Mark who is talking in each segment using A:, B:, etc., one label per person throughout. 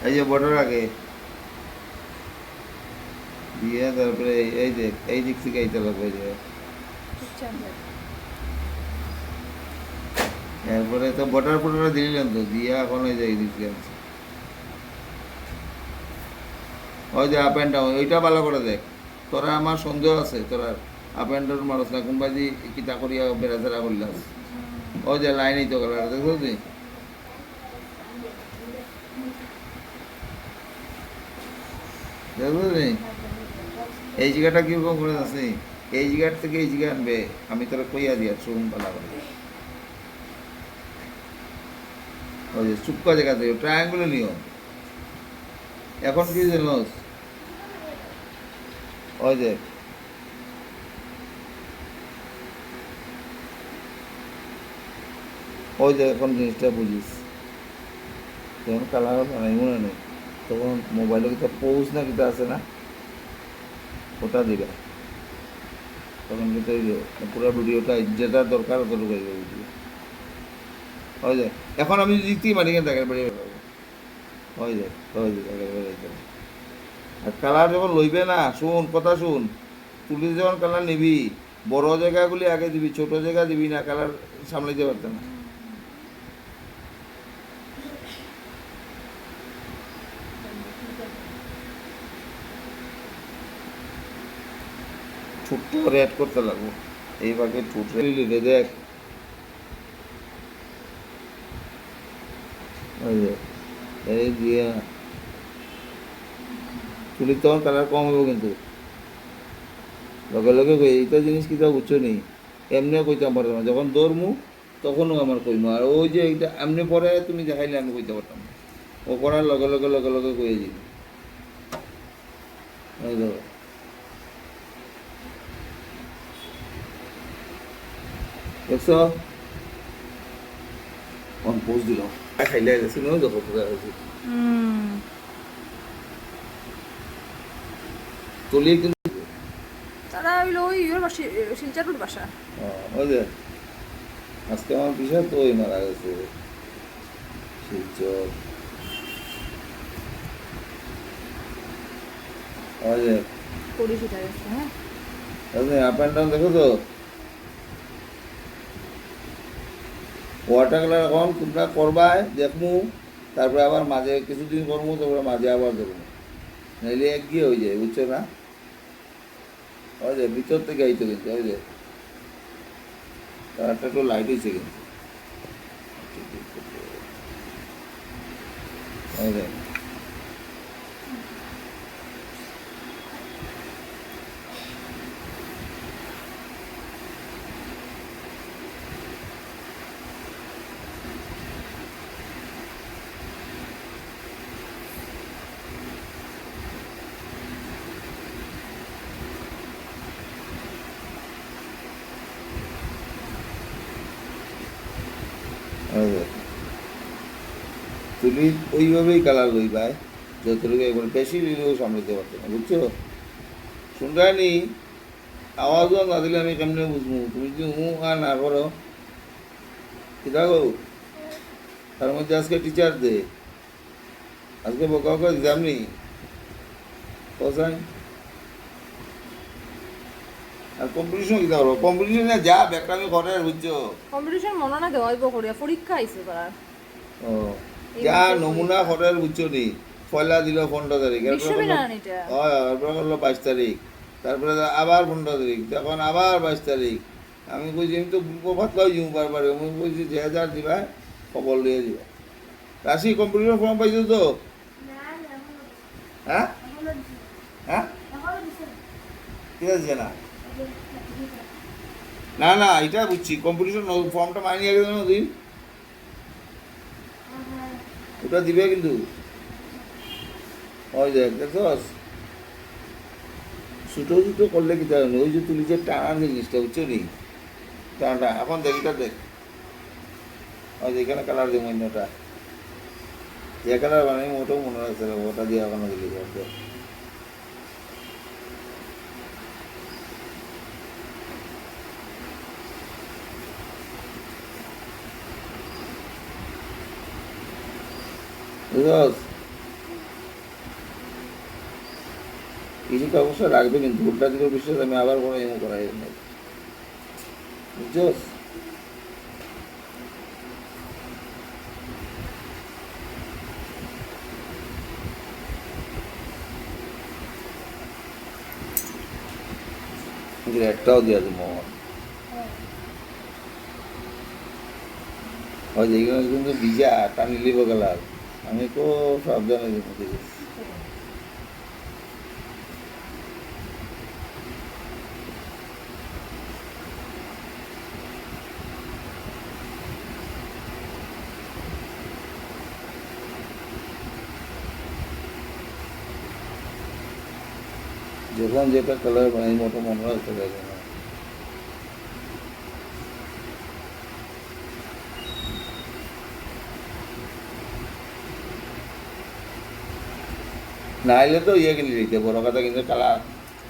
A: এই যে বর্ডার আগে দিয়ে তারপরে এই দেখ এই দিক থেকে এইটা লাগবে যে এরপরে তো বর্ডার ফটার দিলেন তো দিয়ে এখন ওই যে এই দিক থেকে আনছে ওই যে আপ অ্যান্ড ডাউন ওইটা ভালো করে দেখ তোরা আমার সন্দেহ আছে তোরা আপ অ্যান্ড ডাউন মানুষ না কোনবা যে কিতা করিয়া বেড়াচেরা করলাম ওই যে লাইনই তো করার দেখো তুই দেখো তুই এই জায়গাটা কিরকম করে আছে এই জায়গার থেকে এই জায়গা আনবে আমি তোরা কইয়া দিয়া শুন পালা করে ওই যে চুপকা জায়গা থেকে ট্রায়াঙ্গুলে নিও এখন কি জানোস ওই যে ওই যে এখন জিনিসটা বুঝিস যখন কালার বানাই মনে নেই তখন মোবাইলে কিতা পৌঁছ না কিতা আছে না ওটা দিবা তখন কিন্তু পুরো ভিডিওটা যেটা দরকার তত ঢুকাই দেবে ভিডিও ওই যে এখন আমি জিতি মারি কেন দেখেন বেরিয়ে বেড়াবো ওই যে দেখেন বেরিয়ে আর কালার যখন লইবে না শুন কথা শুন তুলি যখন কালার নিবি বড় জায়গাগুলি আগে দিবি ছোট জায়গা দিবি না কালার সামলাইতে পারতে না ছোট্ট করে অ্যাড করতে লাগবো এই ভাগে ঠুট রে দেখ ওই যে এই দিয়ে তুলি তখন কালার কম হবো কিন্তু লগে লগে কই এইটা জিনিস কিতা বুঝছো নেই এমনিও কইতাম পারতাম না যখন দৌড়মু তখনও আমার কইমু আর ওই যে এইটা এমনি পরে তুমি দেখাইলে আমি কইতে পারতাম না ও করার লগে লগে লগে লগে কয়ে দিবি ওই ধরো দেখছো অন পোস্ট দিল খাইলে গেছি নয় দেখো পোকা হয়েছে তুলি কিন্তু
B: তারা হইলো ওই ইয়োর বাসা শিলচরের বাসা
A: ওই যে আজকে আমার পিসার তো ওই মারা গেছে শিলচর ওই যে
B: পরিচিত গেছে হ্যাঁ
A: আপ অ্যান্ড ডাউন দেখো তো ওয়াটার কালার এখন তোমরা করবাই দেখমু তারপরে আবার মাঝে কিছুদিন করবো তারপরে মাঝে আবার দেখবো নাইলে এক গিয়ে হয়ে যায় বুঝছো না ওই যে ভিতর থেকে আইতো কিন্তু ওই যে কালারটা একটু লাইট হয়েছে কিন্তু ওই যে তুমি ওইভাবেই কালার লইবাই যতটুকু একবার বেশি দিলেও সামলাতে পারতো না বুঝছো শুনরানি আওয়াজও না দিলে আমি কেমনে বুঝবো তুমি যদি আর না করো কিতা গো তার মধ্যে আজকে টিচার দে আজকে বকা করে দিতাম নি কোথায় আর কম্পিটিশন কিতা করো কম্পিটিশনে যা ব্যাকটামি করে বুঝছো
B: কম্পিটিশন মনে না দেওয়াইব করিয়া পরীক্ষা আইছে করার
A: ও যা নমুনা করার বুঝছো নি পয়লা দিল 15 তারিখ এরপর করলো 22 তারিখ তারপরে আবার 15 তারিখ তখন আবার 22 তারিখ আমি কইছি আমি তো প্রভাত পাই যাবো বারবার আমি কইছি যে হাজার দিবা খবর লিয়ে দিবা রাশি কম্পিটিশন ফর্ম পাইছো তো হ্যাঁ হ্যাঁ ঠিক আছে না না না এটা বুঝছি কম্পিটিশন ফর্মটা মাইনে গেছে না দিন ওটা দিবে কিন্তু ওই দেখ দেখছস ছোটো ছোটো করলে কি তার ওই যে তুলি যে টানার জিনিসটা বুঝছো নি টানাটা এখন দেখ এটা দেখ ওই যে এখানে কালার দেবো অন্যটা যে কালার বানাই ওটাও মনে রাখছে ওটা দিয়ে এখনো দিলি দেখ বুঝছস কিছু অবস্থা রাখবে, কিন্তু উল্টা দিকে বিশ্বাস আমি আবার কোনো এমন করাই নাই, বুঝছো? একটাও দেওয়া যাবে মোহন হয় যেগুলো কিন্তু ভিজা টানি লিব গেলাম, আমি তো সাবধানে দেখেছি। যখন যেটা কালার বানাই মতো মনে হয় চলে যাবে না। নাইলে তো ইয়ে কিনে দিতে, বড় কথা কিন্তু কালার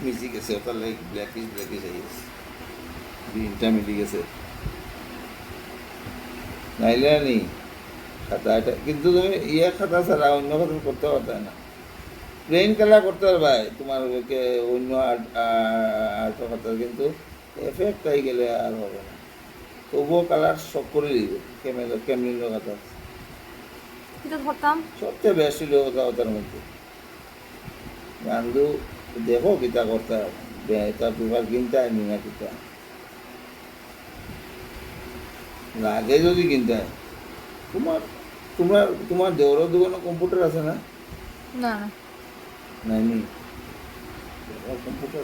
A: মিশি গেছে, ওটার লাইক ব্ল্যাকিশ ব্ল্যাকিশ হয়ে গেছে, গ্রিনটা মিলি গেছে। নাইলে নি খাতা এটা, কিন্তু তুমি ইয়ে খাতা ছাড়া অন্য খাতা করতে পারতে না, প্লেন কালার করতে পারবে তোমার অন্য আর্ট খাতা, কিন্তু এফেক্ট আই গেলে আর হবে না। তবুও কালার সব করে দিব, ক্যামেলিনো খাতা
B: কিন্তু ধরতাম
A: সবচেয়ে বেস্ট ছিল ওটার মধ্যে। গান্ধু দেখো কিতা করতে এটা পেপার কিনতে আইনি না কিতা লাগে, যদি কিনতে হয় তোমার তোমার তোমার দেওয়ার দোকানে কম্পিউটার আছে না?
B: না
A: নাইনি কম্পিউটার